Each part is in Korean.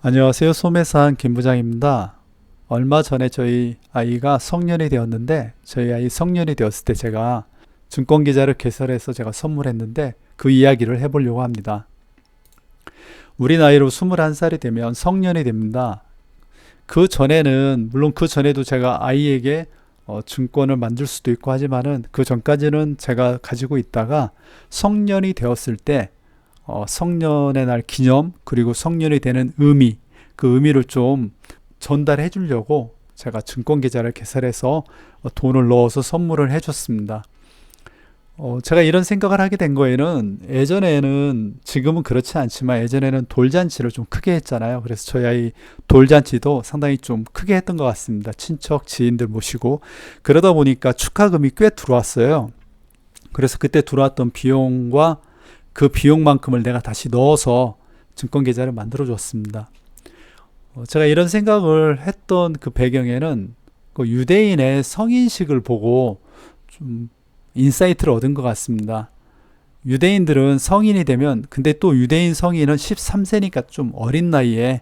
안녕하세요. 소매산 김 부장입니다. 얼마 전에 저희 아이가 성년이 되었는데 저희 아이 성년이 되었을 때 제가 증권계좌를 개설해서 제가 선물했는데 그 이야기를 해보려고 합니다. 우리 나이로 21살이 되면 성년이 됩니다. 그 전에는 물론 그 전에도 제가 아이에게 증권을 만들 수도 있고 하지만은 그 전까지는 제가 가지고 있다가 성년이 되었을 때 성년의 날 기념 그리고 성년이 되는 의미 그 의미를 좀 전달해 주려고 제가 증권 계좌를 개설해서 돈을 넣어서 선물을 해줬습니다. 제가 이런 생각을 하게 된 거에는 예전에는 지금은 그렇지 않지만 예전에는 돌잔치를 좀 크게 했잖아요. 그래서 저희 아이 돌잔치도 상당히 좀 크게 했던 것 같습니다. 친척 지인들 모시고 그러다 보니까 축하금이 꽤 들어왔어요. 그래서 그때 들어왔던 비용과 그 비용만큼을 내가 다시 넣어서 증권 계좌를 만들어 줬습니다. 제가 이런 생각을 했던 그 배경에는 그 유대인의 성인식을 보고 좀 인사이트를 얻은 것 같습니다. 유대인들은 성인이 되면 근데 또 유대인 성인은 13세니까 좀 어린 나이에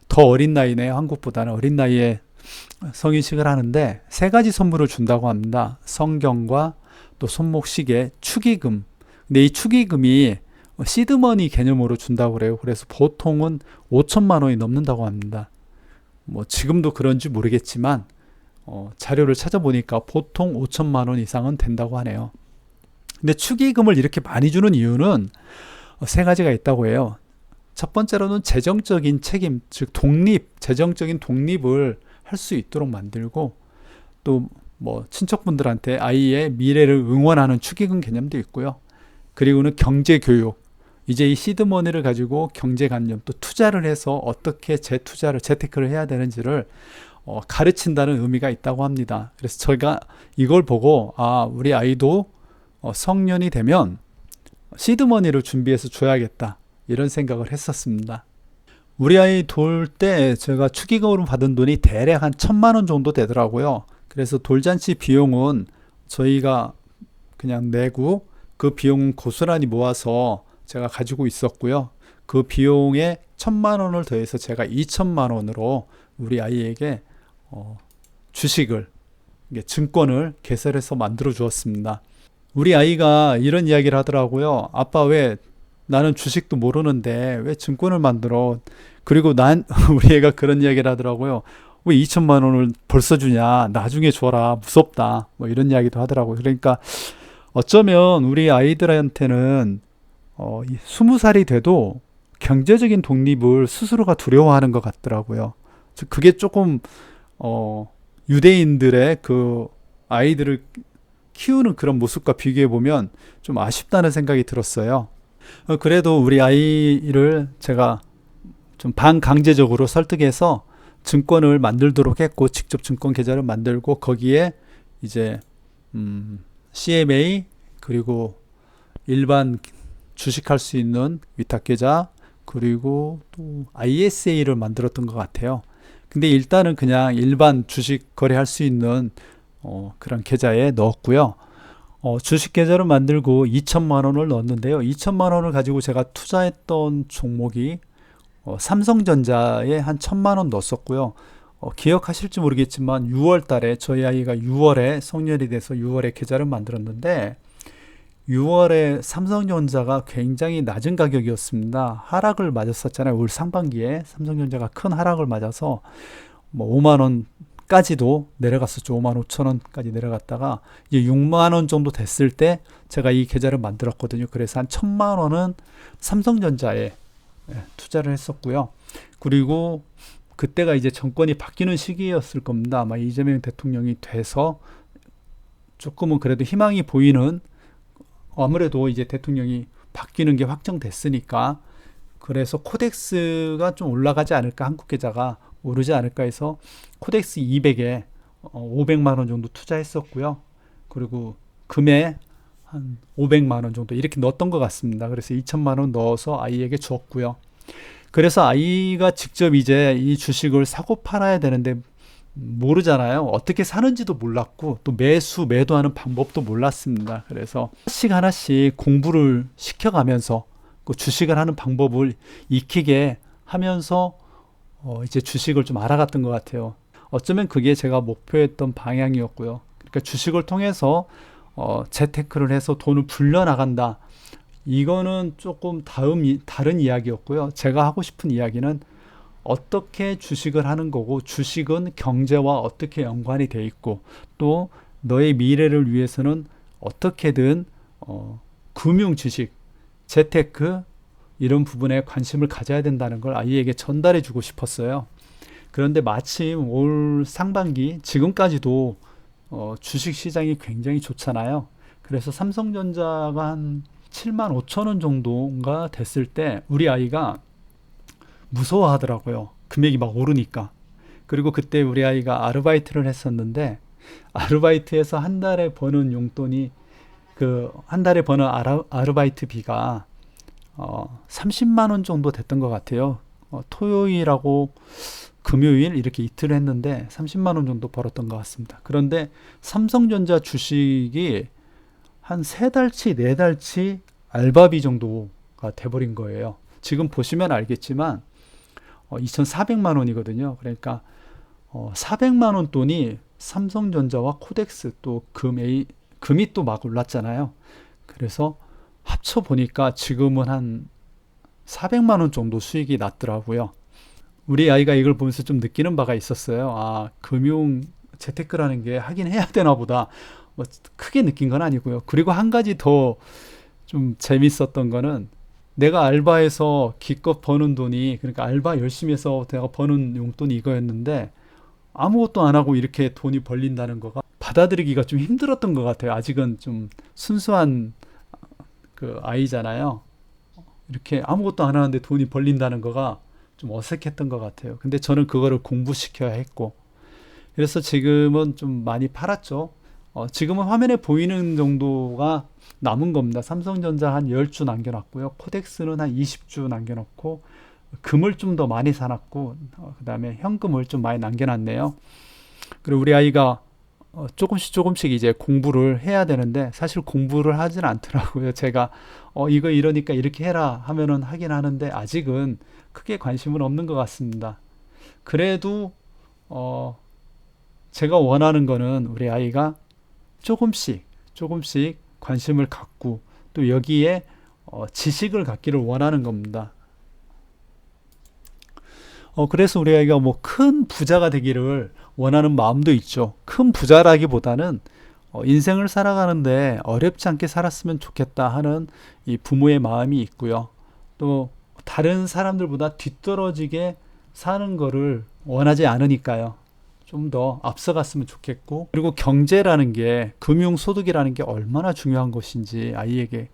더 어린 나이네 한국보다는 어린 나이에 성인식을 하는데 세 가지 선물을 준다고 합니다. 성경과 또 손목시계, 축의금. 근데 이 축의금이 시드머니 개념으로 준다고 그래요. 그래서 보통은 5천만 원이 넘는다고 합니다. 뭐 지금도 그런지 모르겠지만 자료를 찾아보니까 보통 5천만 원 이상은 된다고 하네요. 근데 축의금을 이렇게 많이 주는 이유는 세 가지가 있다고 해요. 첫 번째로는 재정적인 책임, 즉 재정적인 독립을 할 수 있도록 만들고 또 뭐 친척분들한테 아이의 미래를 응원하는 축의금 개념도 있고요. 그리고는 경제교육, 이제 이 시드머니를 가지고 경제관념 또 투자를 해서 어떻게 재테크를 해야 되는지를 가르친다는 의미가 있다고 합니다. 그래서 저희가 이걸 보고 우리 아이도 성년이 되면 시드머니를 준비해서 줘야겠다 이런 생각을 했었습니다. 우리 아이 돌 때 제가 축의금으로 받은 돈이 대략 한 1,000만 원 정도 되더라고요. 그래서 돌잔치 비용은 저희가 그냥 내고 그 비용은 고스란히 모아서 제가 가지고 있었고요. 그 비용에 1,000만 원을 더해서 제가 2천만 원으로 우리 아이에게 주식을, 증권을 개설해서 만들어 주었습니다. 우리 아이가 이런 이야기를 하더라고요. 아빠 왜 나는 주식도 모르는데 왜 증권을 만들어? 그리고 우리 애가 그런 이야기를 하더라고요. 왜 2천만 원을 벌써 주냐? 나중에 줘라. 무섭다. 뭐 이런 이야기도 하더라고요. 그러니까 어쩌면 우리 아이들한테는 20살이 돼도 경제적인 독립을 스스로가 두려워하는 것 같더라고요. 그게 조금 유대인들의 그 아이들을 키우는 그런 모습과 비교해 보면 좀 아쉽다는 생각이 들었어요. 그래도 우리 아이를 제가 좀 반강제적으로 설득해서 증권을 만들도록 했고 직접 증권 계좌를 만들고 거기에 이제 CMA 그리고 일반 주식할 수 있는 위탁계좌 그리고 또 ISA를 만들었던 것 같아요. 근데 일단은 그냥 일반 주식 거래할 수 있는 그런 계좌에 넣었고요. 주식 계좌를 만들고 2천만 원을 넣었는데요. 2천만 원을 가지고 제가 투자했던 종목이 삼성전자에 한 1,000만 원 넣었었고요. 기억하실지 모르겠지만 6월 달에 저희 아이가 6월에 성년이 돼서 6월에 계좌를 만들었는데 6월에 삼성전자가 굉장히 낮은 가격이었습니다. 하락을 맞았었잖아요. 올 상반기에 삼성전자가 큰 하락을 맞아서 뭐 5만 원까지도 내려갔었죠. 5만 5천 원까지 내려갔다가 이제 6만 원 정도 됐을 때 제가 이 계좌를 만들었거든요. 그래서 한 1,000만 원은 삼성전자에 투자를 했었고요. 그리고 그때가 이제 정권이 바뀌는 시기였을 겁니다. 아마 이재명 대통령이 돼서 조금은 그래도 희망이 보이는 아무래도 이제 대통령이 바뀌는 게 확정됐으니까 그래서 코덱스가 좀 올라가지 않을까 한국 계좌가 오르지 않을까 해서 코덱스 200에 500만 원 정도 투자했었고요. 그리고 금에 한 500만 원 정도 이렇게 넣었던 것 같습니다. 그래서 2천만 원 넣어서 아이에게 주었고요. 그래서 아이가 직접 이제 이 주식을 사고 팔아야 되는데 모르잖아요. 어떻게 사는지도 몰랐고 또 매도하는 방법도 몰랐습니다. 그래서 하나씩 하나씩 공부를 시켜가면서 그 주식을 하는 방법을 익히게 하면서 이제 주식을 좀 알아갔던 것 같아요. 어쩌면 그게 제가 목표했던 방향이었고요. 그러니까 주식을 통해서 재테크를 해서 돈을 불려나간다. 이거는 조금 다른 이야기였고요. 제가 하고 싶은 이야기는 어떻게 주식을 하는 거고, 주식은 경제와 어떻게 연관이 돼 있고, 또 너의 미래를 위해서는 어떻게든 금융 주식, 재테크 이런 부분에 관심을 가져야 된다는 걸 아이에게 전달해 주고 싶었어요. 그런데 마침 올 상반기 지금까지도 주식 시장이 굉장히 좋잖아요. 그래서 삼성전자가 한 7만 5천 원 정도가 됐을 때 우리 아이가 무서워하더라고요. 금액이 막 오르니까. 그리고 그때 우리 아이가 아르바이트를 했었는데, 아르바이트에서 한 달에 버는 용돈이, 한 달에 버는 아르바이트비가 30만 원 정도 됐던 것 같아요. 토요일하고 금요일 이렇게 이틀 했는데 30만 원 정도 벌었던 것 같습니다. 그런데 삼성전자 주식이 한 3달치, 4달치 알바비 정도가 돼버린 거예요. 지금 보시면 알겠지만 2,400만 원이거든요. 그러니까 400만 원 돈이 삼성전자와 코덱스 또 금이 또 막 올랐잖아요. 그래서 합쳐 보니까 지금은 한 400만 원 정도 수익이 났더라고요. 우리 아이가 이걸 보면서 좀 느끼는 바가 있었어요. 아, 금융 재테크라는 게 하긴 해야 되나 보다. 뭐 크게 느낀 건 아니고요. 그리고 한 가지 더 좀 재밌었던 거는, 내가 알바해서 기껏 버는 돈이, 그러니까 알바 열심히 해서 내가 버는 용돈이 이거였는데 아무것도 안 하고 이렇게 돈이 벌린다는 거가 받아들이기가 좀 힘들었던 것 같아요. 아직은 좀 순수한 그 아이잖아요. 이렇게 아무것도 안 하는데 돈이 벌린다는 거가 좀 어색했던 것 같아요. 근데 저는 그거를 공부시켜야 했고, 그래서 지금은 좀 많이 팔았죠. 지금은 화면에 보이는 정도가 남은 겁니다. 삼성전자 한 10주 남겨놨고요. 코덱스는 한 20주 남겨놓고, 금을 좀 더 많이 사놨고, 그 다음에 현금을 좀 많이 남겨놨네요. 그리고 우리 아이가 조금씩 이제 공부를 해야 되는데, 사실 공부를 하진 않더라고요. 제가 이거 이러니까 이렇게 해라 하면은 하긴 하는데, 아직은 크게 관심은 없는 것 같습니다. 그래도 제가 원하는 거는 우리 아이가 조금씩 관심을 갖고, 또 여기에 지식을 갖기를 원하는 겁니다. 그래서 우리 아이가 뭐 큰 부자가 되기를 원하는 마음도 있죠. 큰 부자라기보다는 인생을 살아가는데 어렵지 않게 살았으면 좋겠다 하는 이 부모의 마음이 있고요. 또 다른 사람들보다 뒤떨어지게 사는 거를 원하지 않으니까요. 좀 더 앞서갔으면 좋겠고, 그리고 경제라는 게, 금융소득이라는 게 얼마나 중요한 것인지 아이에게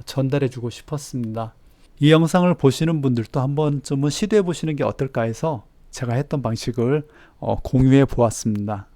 전달해 주고 싶었습니다. 이 영상을 보시는 분들도 한 번쯤은 시도해 보시는 게 어떨까 해서 제가 했던 방식을 공유해 보았습니다.